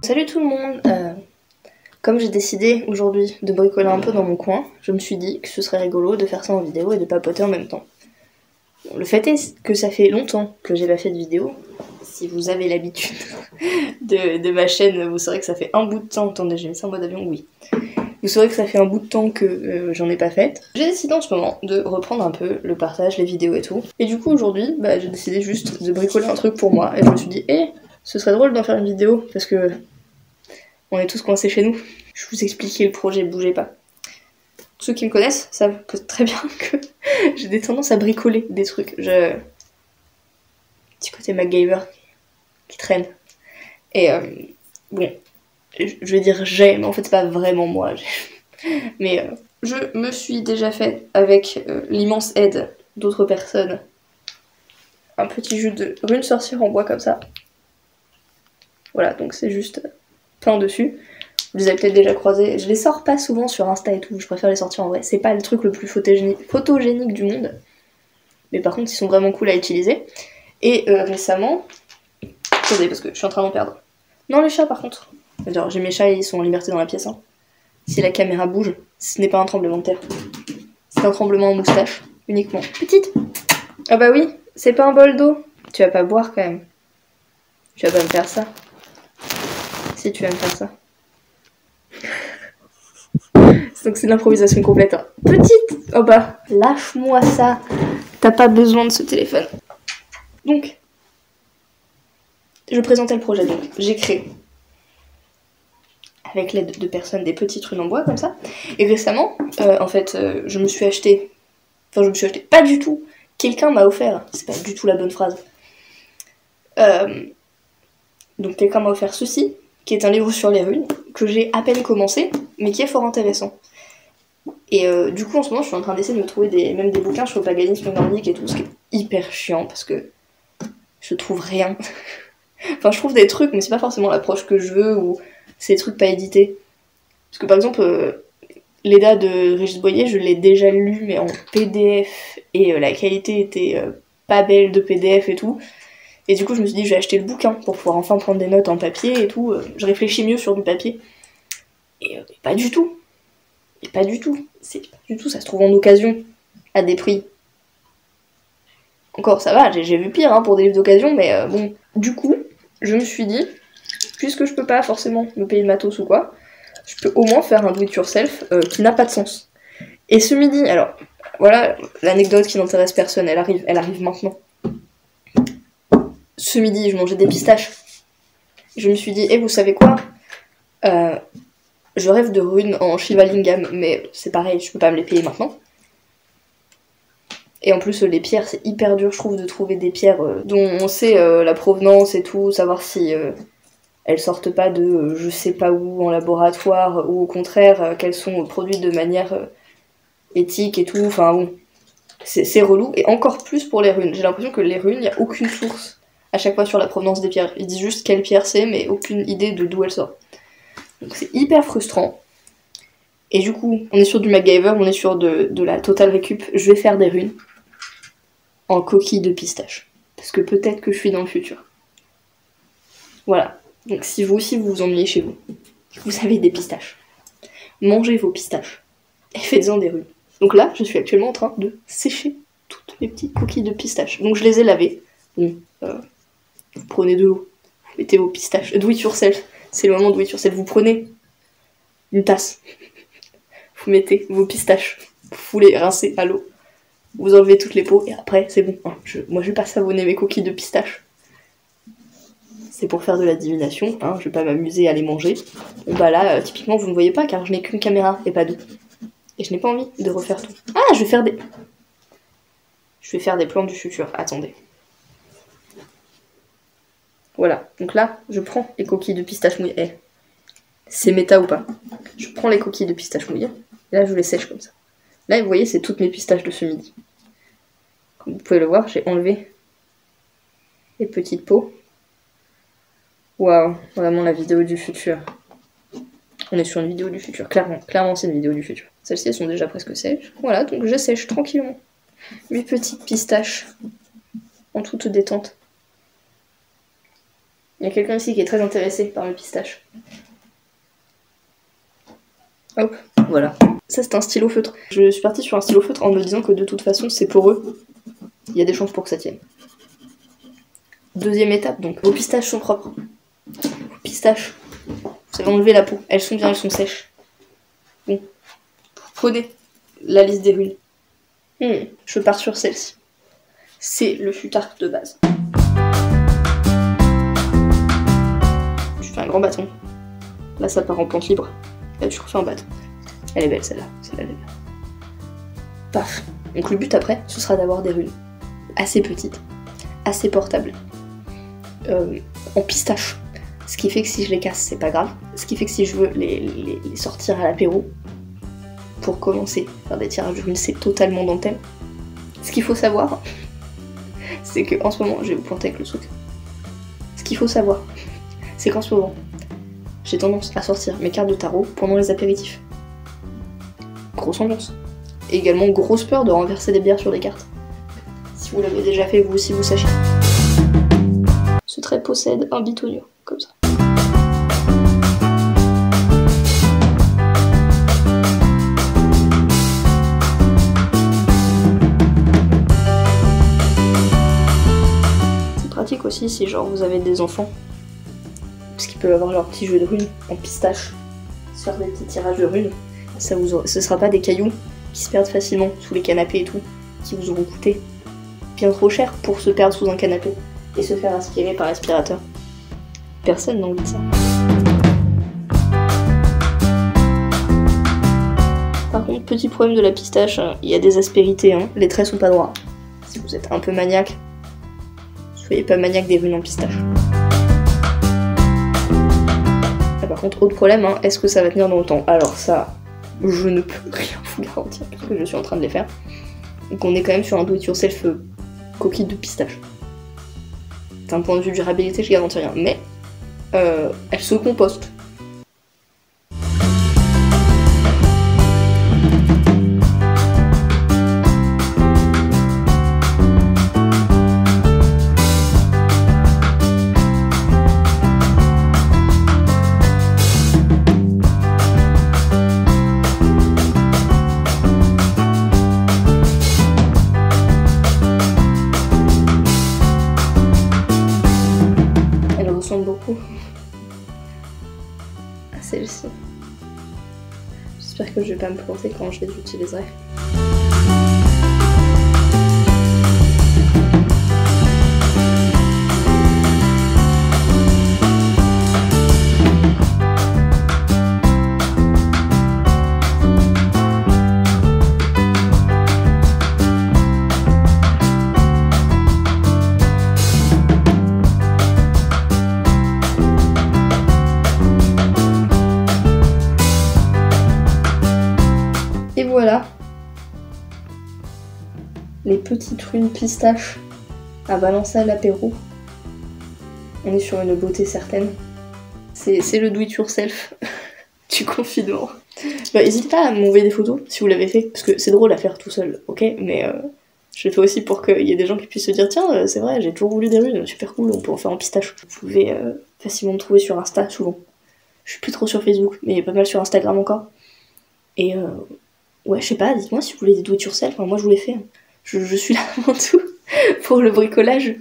Salut tout le monde. Comme j'ai décidé aujourd'hui de bricoler un peu dans mon coin, je me suis dit que ce serait rigolo de faire ça en vidéo et de papoter en même temps. Le fait est que ça fait longtemps que j'ai pas fait de vidéo. Si vous avez l'habitude de ma chaîne, vous saurez que ça fait un bout de temps. Attendez, j'ai mis ça en mode avion, oui. Vous saurez que ça fait un bout de temps que j'en ai pas fait. J'ai décidé en ce moment de reprendre un peu le partage, les vidéos et tout. Et du coup aujourd'hui, j'ai décidé juste de bricoler un truc pour moi. Et je me suis dit, ce serait drôle d'en faire une vidéo parce que on est tous coincés chez nous. Je vais vous expliquer le projet, bougez pas. Ceux qui me connaissent savent très bien que j'ai des tendances à bricoler des trucs. Petit côté MacGyver qui traîne. Et bon, je vais dire mais en fait c'est pas vraiment moi. Mais je me suis déjà fait avec l'immense aide d'autres personnes un petit jeu de rune sorcière en bois comme ça. Voilà, donc c'est juste peint dessus. Vous les avez peut-être déjà croisés. Je les sors pas souvent sur Insta et tout, je préfère les sortir en vrai. C'est pas le truc le plus photogénique du monde. Mais par contre, ils sont vraiment cool à utiliser. Et récemment... Attendez, parce que je suis en train d'en perdre. Non, les chats par contre. J'ai mes chats, ils sont en liberté dans la pièce. Hein. Si la caméra bouge, ce n'est pas un tremblement de terre. C'est un tremblement en moustache, uniquement. Petite. Ah bah oui, c'est pas un bol d'eau. Tu vas pas boire quand même. Tu vas pas me faire ça. Si tu vas me faire ça. Donc c'est de l'improvisation complète. Hein. Petite. Oh bah, lâche-moi ça. T'as pas besoin de ce téléphone. Donc, je présentais le projet. Donc, j'ai créé, avec l'aide de personnes, des petites runes en bois comme ça. Et récemment, je me suis acheté... Enfin, je me suis acheté... Pas du tout. Quelqu'un m'a offert. C'est pas du tout la bonne phrase. Donc, quelqu'un m'a offert ceci, qui est un livre sur les runes, que j'ai à peine commencé, mais qui est fort intéressant. Et du coup, en ce moment, je suis en train d'essayer de me trouver même des bouquins sur le paganisme nordique et tout, ce qui est hyper chiant, parce que je trouve rien. Enfin, je trouve des trucs, mais c'est pas forcément l'approche que je veux, ou c'est des trucs pas édités. Parce que par exemple, l'Eda de Régis Boyer, je l'ai déjà lu, mais en PDF, et la qualité était pas belle de PDF et tout. Et du coup, je me suis dit, je vais acheter le bouquin pour pouvoir enfin prendre des notes en papier et tout. Je réfléchis mieux sur du papier. Et pas du tout. Et pas du tout. C'est pas du tout, ça se trouve en occasion, à des prix. Encore, ça va, j'ai vu pire pour des livres d'occasion, mais bon. Du coup, je me suis dit, puisque je peux pas forcément me payer de matos ou quoi, je peux au moins faire un do-it-yourself qui n'a pas de sens. Et ce midi, alors, voilà l'anecdote qui n'intéresse personne, elle arrive maintenant. Ce midi, je mangeais des pistaches. Je me suis dit, vous savez quoi je rêve de runes en Shivalingam, mais c'est pareil, je peux pas me les payer maintenant. Et en plus, les pierres, c'est hyper dur, je trouve, de trouver des pierres dont on sait la provenance et tout, savoir si elles sortent pas de je sais pas où en laboratoire, ou au contraire, qu'elles sont produites de manière éthique et tout, enfin bon. C'est relou, et encore plus pour les runes. J'ai l'impression que les runes, il n'y a aucune source à chaque fois sur la provenance des pierres. Ils disent juste quelle pierre c'est, mais aucune idée de d'où elle sort. Donc c'est hyper frustrant. Et du coup, on est sur du MacGyver, on est sur de la totale récup. Je vais faire des runes en coquille de pistache. Parce que peut-être que je suis dans le futur. Voilà. Donc si vous aussi vous vous ennuyez chez vous, vous avez des pistaches. Mangez vos pistaches. Et faites-en des runes. Donc là, je suis actuellement en train de sécher toutes mes petites coquilles de pistache. Donc je les ai lavées. Bon, vous prenez de l'eau. Vous mettez vos pistaches. Do it yourself. C'est le moment de do it yourself. Vous prenez une tasse. Vous mettez vos pistaches. Vous les rincez à l'eau. Vous enlevez toutes les peaux et après, c'est bon. Moi, je vais pas savonner mes coquilles de pistache. C'est pour faire de la divination. Je vais pas m'amuser à les manger. Bon, bah là, typiquement, vous ne voyez pas car je n'ai qu'une caméra et pas deux. Et je n'ai pas envie de refaire tout. Ah, je vais faire des plans du futur. Attendez. Voilà. Donc là, je prends les coquilles de pistache mouillées. C'est méta ou pas? Je prends les coquilles de pistache mouillées. Et là, je les sèche comme ça. Là, vous voyez, c'est toutes mes pistaches de ce midi. Comme vous pouvez le voir, j'ai enlevé les petites peaux. Waouh, vraiment la vidéo du futur. On est sur une vidéo du futur, clairement c'est une vidéo du futur. Celles-ci, elles sont déjà presque sèches. Voilà, donc je sèche tranquillement mes petites pistaches en toute détente. Il y a quelqu'un ici qui est très intéressé par le pistache. Hop, voilà. Ça c'est un stylo feutre. Je suis partie sur un stylo feutre en me disant que de toute façon c'est poreux. Il y a des chances pour que ça tienne. Deuxième étape donc, vos pistaches sont propres. Vos pistaches, vous avez enlevé la peau, elles sont bien, elles sont sèches. Bon, vous prenez la liste des runes. Je pars sur celle-ci. C'est le futard de base. Tu fais un grand bâton. Là ça part en plante libre. Là tu refais un bâton. Elle est belle celle-là, celle-là elle est belle. Paf. Donc le but après, ce sera d'avoir des runes assez petites, assez portables, en pistache. Ce qui fait que si je les casse, c'est pas grave. Ce qui fait que si je veux les sortir à l'apéro, pour commencer, faire des tirages de runes, c'est totalement dans le thème. Ce qu'il faut savoir, c'est que en ce moment, je vais vous planter avec le truc. Ce qu'il faut savoir, c'est qu'en ce moment, j'ai tendance à sortir mes cartes de tarot pendant les apéritifs. Grosse ambiance. Et également grosse peur de renverser des bières sur les cartes. Si vous l'avez déjà fait, vous aussi vous sachez. Ce trait possède un bitonio, comme ça. C'est pratique aussi si genre vous avez des enfants, parce qu'ils peuvent avoir leur petit jeu de runes en pistache, se faire des petits tirages de runes. Ce sera pas des cailloux qui se perdent facilement sous les canapés et tout, qui vous auront coûté bien trop cher pour se perdre sous un canapé et se faire aspirer par aspirateur. Personne n'a envie de ça. Par contre, petit problème de la pistache, il y a des aspérités, hein. Les traits sont pas droits. Si vous êtes un peu maniaque, soyez pas maniaque des runes en pistache. Ah, par contre, autre problème, hein, est-ce que ça va tenir dans le temps? Alors ça, je ne peux rien vous garantir parce que je suis en train de les faire. Donc on est quand même sur un do-it-yourself coquille de pistache. D'un point de vue durabilité, je garantis rien, mais elle se composte. Beaucoup à celle-ci. J'espère que je vais pas me planter quand je les utiliserai. Et voilà, les petites runes pistaches à balancer à l'apéro. On est sur une beauté certaine. C'est le do-it-yourself du confinement. Bah, n'hésitez pas à m'envoyer des photos si vous l'avez fait, parce que c'est drôle à faire tout seul, ok, mais je le fais aussi pour qu'il y ait des gens qui puissent se dire tiens, c'est vrai, j'ai toujours voulu des runes, super cool, on peut en faire en pistache. Vous pouvez facilement me trouver sur Insta, souvent. Je suis plus trop sur Facebook, mais pas mal sur Instagram encore. Et ouais, je sais pas, dites-moi si vous voulez des do-it-yourself, enfin, moi je vous les fais. Je suis là avant tout pour le bricolage.